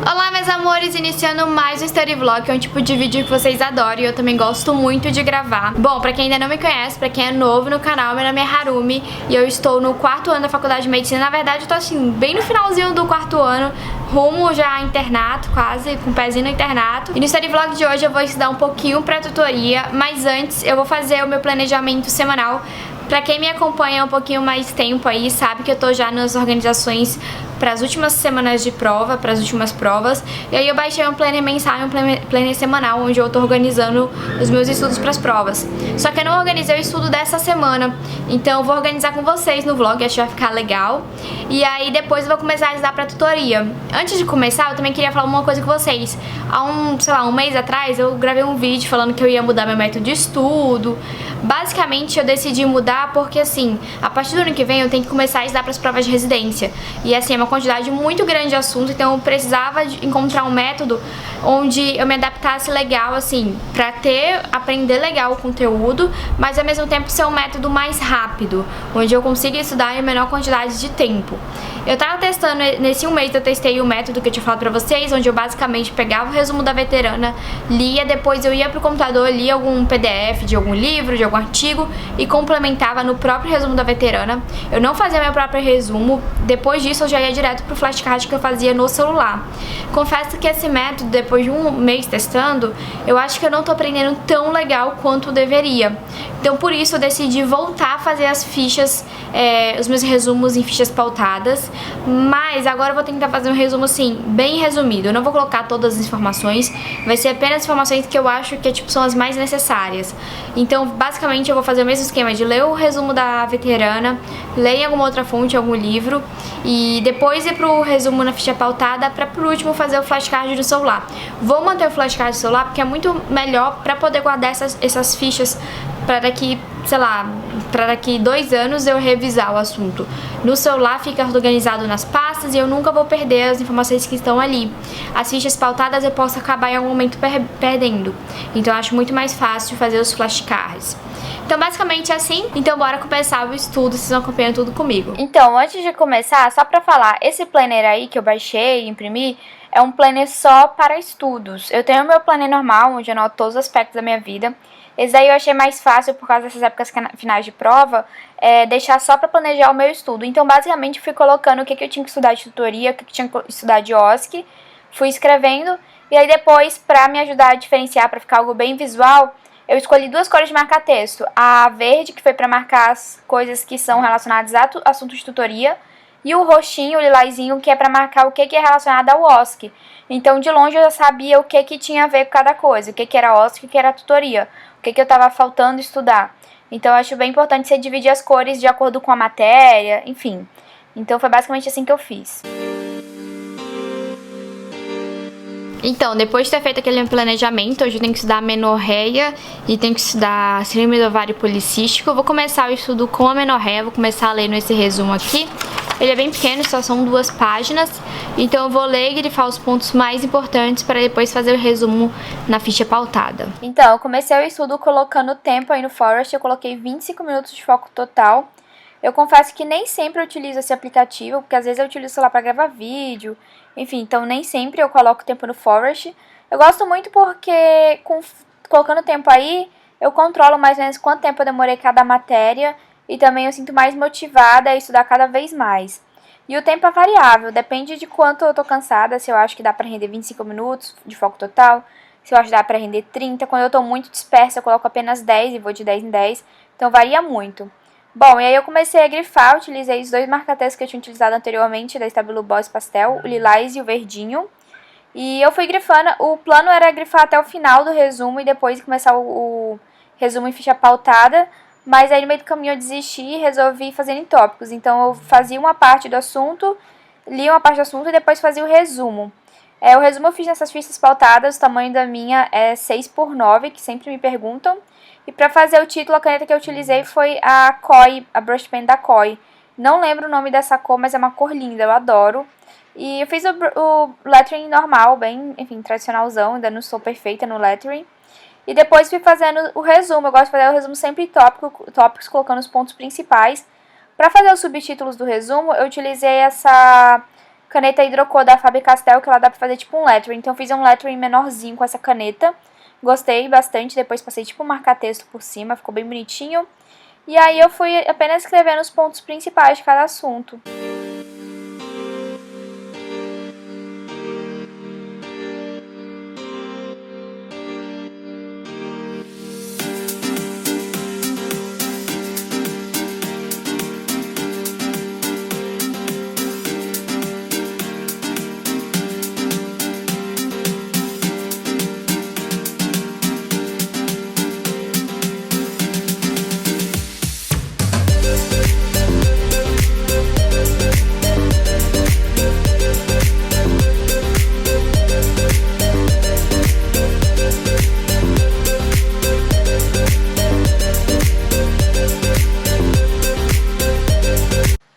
Olá, meus amores, iniciando mais um Story Vlog, que é um tipo de vídeo que vocês adoram e eu também gosto muito de gravar. Bom, pra quem ainda não me conhece, pra quem é novo no canal, meu nome é Harumi e eu estou no 4º ano da faculdade de medicina. Na verdade, eu tô assim, bem no finalzinho do 4º ano, rumo já a internato, quase, com o pezinho no internato. E no Story Vlog de hoje eu vou estudar um pouquinho pra tutoria, mas antes eu vou fazer o meu planejamento semanal. Pra quem me acompanha há um pouquinho mais tempo aí, sabe que eu tô já nas organizações para as últimas semanas de prova, para as últimas provas. E aí eu baixei um planner mensal e um planner semanal, onde eu tô organizando os meus estudos para as provas. Só que eu não organizei o estudo dessa semana, então eu vou organizar com vocês no vlog, acho que vai ficar legal. E aí depois eu vou começar a estudar pra tutoria. Antes de começar, eu também queria falar uma coisa com vocês. Há um mês atrás, eu gravei um vídeo falando que eu ia mudar meu método de estudo. Basicamente, eu decidi mudar porque, assim, a partir do ano que vem eu tenho que começar a estudar para as provas de residência. E, assim, é uma quantidade muito grande de assunto, então eu precisava encontrar um método onde eu me adaptasse legal, assim, pra aprender legal o conteúdo, mas ao mesmo tempo ser um método mais rápido, onde eu consiga estudar em menor quantidade de tempo. Eu tava testando, nesse um mês eu testei o método que eu tinha falado pra vocês, onde eu basicamente pegava o resumo da veterana, lia, depois eu ia pro computador, lia algum PDF de algum livro, de algum artigo e complementava no próprio resumo da veterana. Eu não fazia meu próprio resumo, depois disso eu já ia direto pro flashcard que eu fazia no celular. Confesso que esse método, depois de um mês testando, eu acho que eu não tô aprendendo tão legal quanto deveria. Então por isso eu decidi voltar a fazer as fichas, os meus resumos em fichas pautadas, mas agora eu vou tentar fazer um resumo assim, bem resumido. Eu não vou colocar todas as informações, vai ser apenas informações que eu acho que são as mais necessárias. Então basicamente eu vou fazer o mesmo esquema de ler o resumo da veterana, ler em alguma outra fonte, algum livro, e depois ir pro resumo na ficha pautada pra por último fazer o flashcard do celular. Vou manter o flashcard do celular porque é muito melhor pra poder guardar essas fichas para daqui, sei lá, para daqui 2 anos eu revisar o assunto. No celular fica organizado nas pastas e eu nunca vou perder as informações que estão ali. As fichas pautadas eu posso acabar em algum momento perdendo. Então eu acho muito mais fácil fazer os flashcards. Então basicamente é assim, então bora começar o estudo, vocês vão acompanhando tudo comigo. Então, antes de começar, só pra falar, esse planner aí que eu baixei e imprimi, é um planner só para estudos. Eu tenho o meu planner normal, onde eu anoto todos os aspectos da minha vida. Esse aí eu achei mais fácil, por causa dessas épocas finais de prova, deixar só pra planejar o meu estudo. Então, basicamente, fui colocando o que eu tinha que estudar de tutoria, o que eu tinha que estudar de OSCE, fui escrevendo, e aí depois, pra me ajudar a diferenciar, pra ficar algo bem visual, eu escolhi 2 cores de marcar texto. A verde, que foi pra marcar as coisas que são relacionadas a assuntos de tutoria, e o roxinho, o lilazinho, que é pra marcar o que é relacionado ao OSCE. Então, de longe, eu já sabia o que tinha a ver com cada coisa, o que era OSCE e o que era tutoria, o que eu tava faltando estudar. Então, eu acho bem importante você dividir as cores de acordo com a matéria, enfim. Então, foi basicamente assim que eu fiz. Então, depois de ter feito aquele planejamento, hoje eu tenho que estudar amenorreia e tenho que estudar síndrome do ovário policístico. Eu vou começar o estudo com a amenorreia, vou começar lendo esse resumo aqui. Ele é bem pequeno, só são 2 páginas, então eu vou ler e grifar os pontos mais importantes para depois fazer o resumo na ficha pautada. Então, eu comecei o estudo colocando o tempo aí no Forest, eu coloquei 25 minutos de foco total. Eu confesso que nem sempre eu utilizo esse aplicativo, porque às vezes eu utilizo o celular para gravar vídeo, enfim, então nem sempre eu coloco o tempo no Forest. Eu gosto muito porque colocando o tempo aí, eu controlo mais ou menos quanto tempo eu demorei cada matéria e também eu sinto mais motivada a estudar cada vez mais. E o tempo é variável, depende de quanto eu tô cansada, se eu acho que dá pra render 25 minutos de foco total, se eu acho que dá pra render 30, quando eu tô muito dispersa eu coloco apenas 10 e vou de 10 em 10, então varia muito. Bom, e aí eu comecei a grifar, utilizei os 2 marca-textos que eu tinha utilizado anteriormente, da Stabilo Boss Pastel, o lilás e o verdinho. E eu fui grifando, o plano era grifar até o final do resumo e depois começar o resumo em ficha pautada, mas aí no meio do caminho eu desisti e resolvi fazer em tópicos. Então eu fazia uma parte do assunto, lia uma parte do assunto e depois fazia o resumo. O resumo eu fiz nessas fichas pautadas, o tamanho da minha é 6x9, que sempre me perguntam. E pra fazer o título, a caneta que eu utilizei foi a Koi, a brush pen da Koi. Não lembro o nome dessa cor, mas é uma cor linda, eu adoro. E eu fiz o lettering normal, bem, enfim, tradicionalzão, ainda não sou perfeita no lettering. E depois fui fazendo o resumo, eu gosto de fazer o resumo sempre em tópicos, colocando os pontos principais. Pra fazer os subtítulos do resumo, eu utilizei essa caneta hidrocor da Faber-Castell, que ela dá pra fazer tipo um lettering. Então eu fiz um lettering menorzinho com essa caneta. Gostei bastante, depois passei tipo um marca-texto por cima, ficou bem bonitinho. E aí eu fui apenas escrevendo os pontos principais de cada assunto.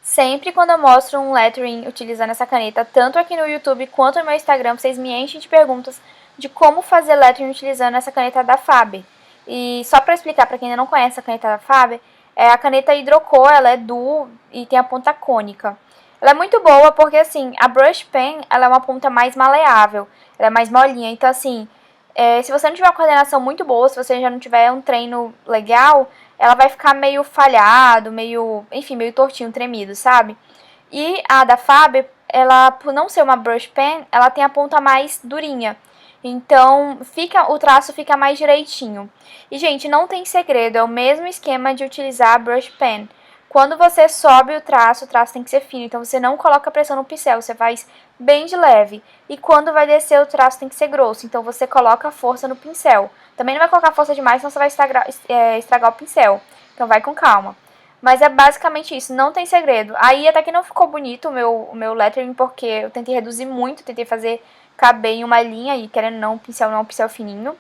Sempre quando eu mostro um lettering utilizando essa caneta, tanto aqui no YouTube quanto no meu Instagram, vocês me enchem de perguntas de como fazer lettering utilizando essa caneta da Faber. E só pra explicar pra quem ainda não conhece a caneta da Faber, a caneta hidrocor, ela é duo e tem a ponta cônica. Ela é muito boa porque, assim, a brush pen, ela é uma ponta mais maleável, ela é mais molinha, então, assim, se você não tiver uma coordenação muito boa, se você já não tiver um treino legal, ela vai ficar meio falhado, enfim, meio tortinho, tremido, sabe? E a da Faber, ela, por não ser uma brush pen, ela tem a ponta mais durinha. Então, o traço fica mais direitinho. E, gente, não tem segredo, é o mesmo esquema de utilizar a brush pen. Quando você sobe o traço tem que ser fino, então você não coloca pressão no pincel, você faz bem de leve. E quando vai descer, o traço tem que ser grosso, então você coloca força no pincel. Também não vai colocar força demais, senão você vai estragar o pincel, então vai com calma. Mas é basicamente isso, não tem segredo. Aí até que não ficou bonito o meu lettering, porque eu tentei reduzir muito, tentei fazer caber em uma linha, e querendo ou não, o pincel não é um pincel fininho.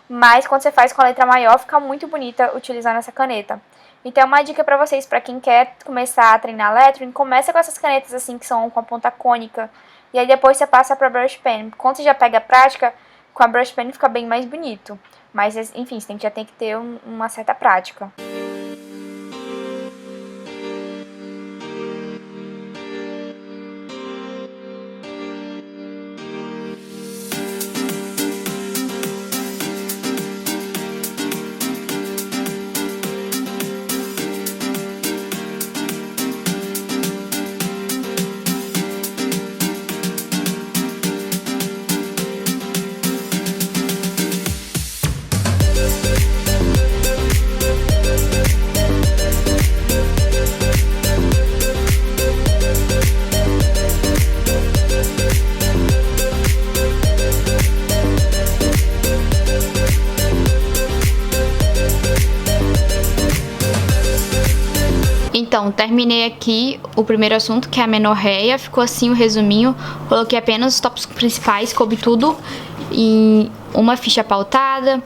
Mas quando você faz com a letra maior, fica muito bonita utilizando essa caneta. Então, uma dica pra vocês, pra quem quer começar a treinar lettering, começa com essas canetas assim, que são com a ponta cônica, e aí depois você passa pra brush pen. Quando você já pega a prática, com a brush pen fica bem mais bonito. Mas, enfim, você já tem que ter uma certa prática. Então, terminei aqui o primeiro assunto, que é a menorreia. Ficou assim o resuminho. Coloquei apenas os tópicos principais, coube tudo em uma ficha pautada.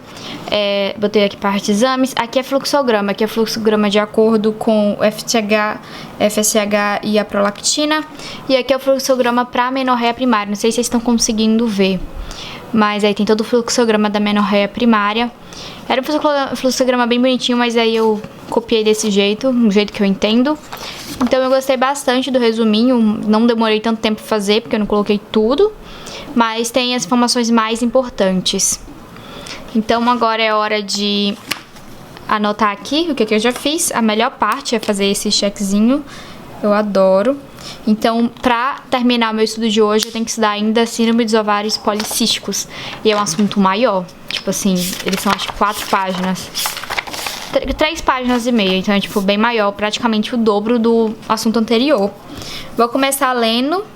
Botei aqui parte de exames. Aqui é fluxograma, de acordo com o FSH e a prolactina. E aqui é o fluxograma para menorreia primária. Não sei se vocês estão conseguindo ver, mas aí tem todo o fluxograma da menorreia primária. Era um fluxograma bem bonitinho, mas aí eu copiei desse jeito, um jeito que eu entendo. Então eu gostei bastante do resuminho, não demorei tanto tempo pra fazer, porque eu não coloquei tudo, mas tem as informações mais importantes. Então agora é hora de anotar aqui o que eu já fiz. A melhor parte é fazer esse checkzinho, eu adoro. Então, pra terminar o meu estudo de hoje, eu tenho que estudar ainda síndrome dos ovários policísticos. E é um assunto maior. Tipo assim, eles são acho que 4 páginas. 3 páginas e meia. Então é tipo bem maior, praticamente o dobro do assunto anterior. Vou começar lendo.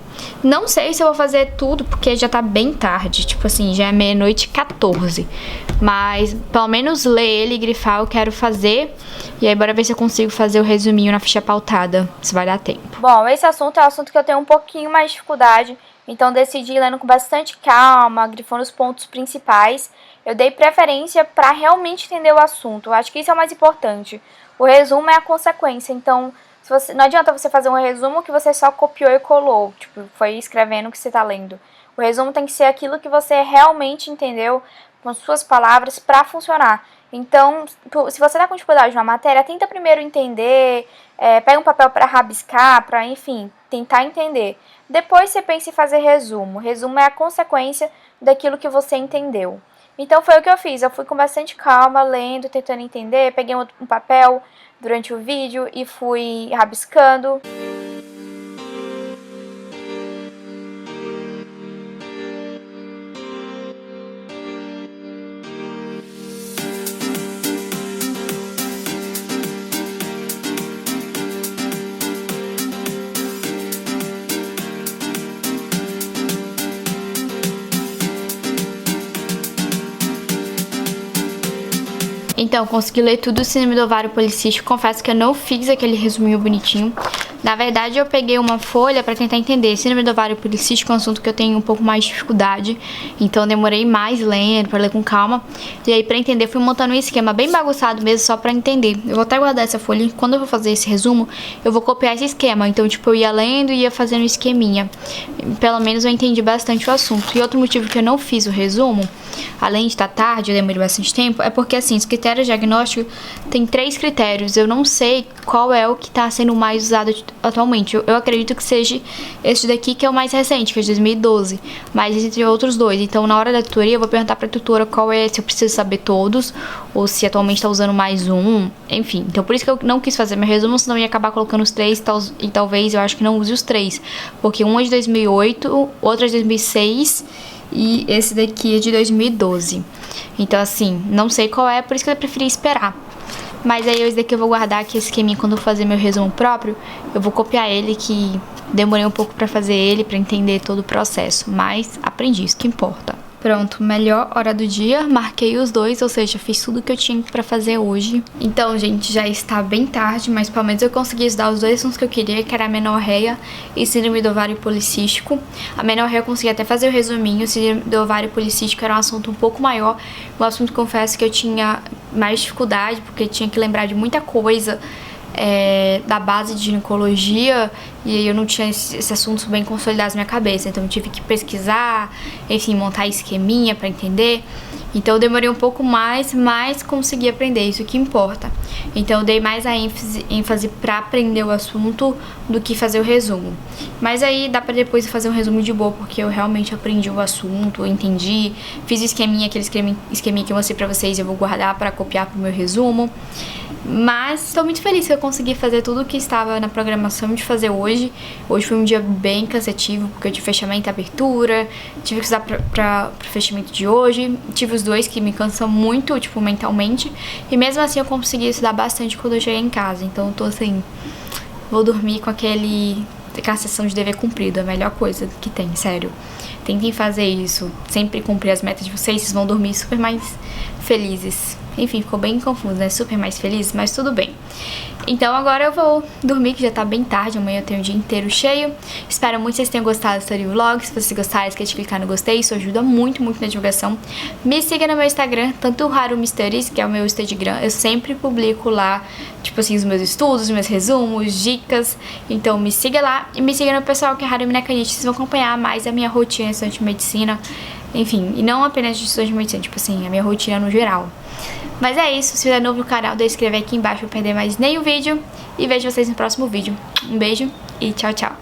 Não sei se eu vou fazer tudo, porque já tá bem tarde. Tipo assim, já é 00:14. Mas pelo menos ler ele e grifar eu quero fazer. E aí bora ver se eu consigo fazer o resuminho na ficha pautada, se vai dar tempo. Bom, esse assunto é um assunto que eu tenho um pouquinho mais de dificuldade. Então decidi ir lendo com bastante calma, grifando os pontos principais. Eu dei preferência para realmente entender o assunto. Eu acho que isso é o mais importante. O resumo é a consequência. Então, não adianta você fazer um resumo que você só copiou e colou. Tipo, foi escrevendo o que você tá lendo. O resumo tem que ser aquilo que você realmente entendeu com suas palavras para funcionar. Então, se você tá com dificuldade numa matéria, tenta primeiro entender, pega um papel para rabiscar, para, enfim, tentar entender. Depois você pensa em fazer resumo. Resumo é a consequência daquilo que você entendeu. Então foi o que eu fiz, eu fui com bastante calma, lendo, tentando entender, peguei um papel durante o vídeo e fui rabiscando. Então, consegui ler tudo o síndrome do ovário policístico. Confesso que eu não fiz aquele resuminho bonitinho. Na verdade, eu peguei uma folha pra tentar entender. Síndrome do ovário policístico é um assunto que eu tenho um pouco mais de dificuldade. Então, eu demorei mais lendo, pra ler com calma. E aí, pra entender, fui montando um esquema bem bagunçado mesmo, só pra entender. Eu vou até guardar essa folha. E quando eu vou fazer esse resumo, eu vou copiar esse esquema. Então, tipo, eu ia lendo e ia fazendo um esqueminha. Pelo menos eu entendi bastante o assunto. E outro motivo que eu não fiz o resumo, além de estar tarde, eu demorei bastante tempo, é porque, assim, os critérios diagnósticos tem 3 critérios. Eu não sei qual é o que está sendo mais usado atualmente. Eu acredito que seja esse daqui, que é o mais recente, que é de 2012, mas entre outros 2. Então, na hora da tutoria, eu vou perguntar para a tutora qual é, se eu preciso saber todos, ou se atualmente está usando mais um, enfim. Então, por isso que eu não quis fazer meu resumo, senão eu ia acabar colocando os 3, e talvez eu acho que não use os 3, porque um é de 2008, outro é de 2006, e esse daqui é de 2012. Então, assim, não sei qual é, por isso que eu preferi esperar. Mas aí esse daqui eu vou guardar aqui, esse esqueminha, quando eu fazer meu resumo próprio, eu vou copiar ele, que demorei um pouco pra fazer ele, pra entender todo o processo. Mas aprendi, isso que importa. Pronto, melhor hora do dia, marquei os 2, ou seja, fiz tudo que eu tinha pra fazer hoje. Então, gente, já está bem tarde, mas pelo menos eu consegui estudar os 2 assuntos que eu queria, que era amenorreia e síndrome do ovário policístico. A amenorreia eu consegui até fazer o resuminho, o síndrome do ovário policístico era um assunto um pouco maior, um assunto, confesso, que eu tinha mais dificuldade, porque tinha que lembrar de muita coisa, da base de ginecologia, e aí eu não tinha esses assuntos bem consolidados na minha cabeça, então eu tive que pesquisar, enfim, montar esqueminha pra entender. Então eu demorei um pouco mais, mas consegui aprender, isso que importa. Então eu dei mais a ênfase pra aprender o assunto do que fazer o resumo. Mas aí dá pra depois fazer um resumo de boa, porque eu realmente aprendi o assunto, eu entendi, fiz o esqueminha, aquele esqueminha que eu mostrei pra vocês, eu vou guardar pra copiar pro meu resumo. Mas estou muito feliz que eu consegui fazer tudo o que estava na programação de fazer hoje. Hoje foi um dia bem cansativo, porque eu tive fechamento e abertura, tive que usar para o fechamento de hoje. Tive os 2 que me cansam muito, tipo, mentalmente. E mesmo assim eu consegui estudar bastante quando eu cheguei em casa. Então eu tô assim, vou dormir com aquela sensação de dever cumprido, a melhor coisa que tem, sério. Tentem fazer isso, sempre cumprir as metas de vocês vão dormir super mais felizes. Enfim, ficou bem confuso, né? Super mais feliz, mas tudo bem. Então agora eu vou dormir, que já tá bem tarde, amanhã eu tenho o dia inteiro cheio. Espero muito que vocês tenham gostado do Story Vlog. Se vocês gostarem, esquece de clicar no gostei, isso ajuda muito, muito na divulgação. Me siga no meu Instagram, tanto o Harumi Studies, que é o meu Instagram, eu sempre publico lá, tipo assim, os meus estudos, os meus resumos, dicas. Então me siga lá e me siga no pessoal que é Harumi Nakanishi, vocês vão acompanhar mais a minha rotina de estudante de medicina. Enfim, e não apenas de estudante de medicina, tipo assim, a minha rotina no geral. Mas é isso, se você é novo no canal, deixa inscrever aqui embaixo pra não perder mais nenhum vídeo. E vejo vocês no próximo vídeo. Um beijo e tchau, tchau.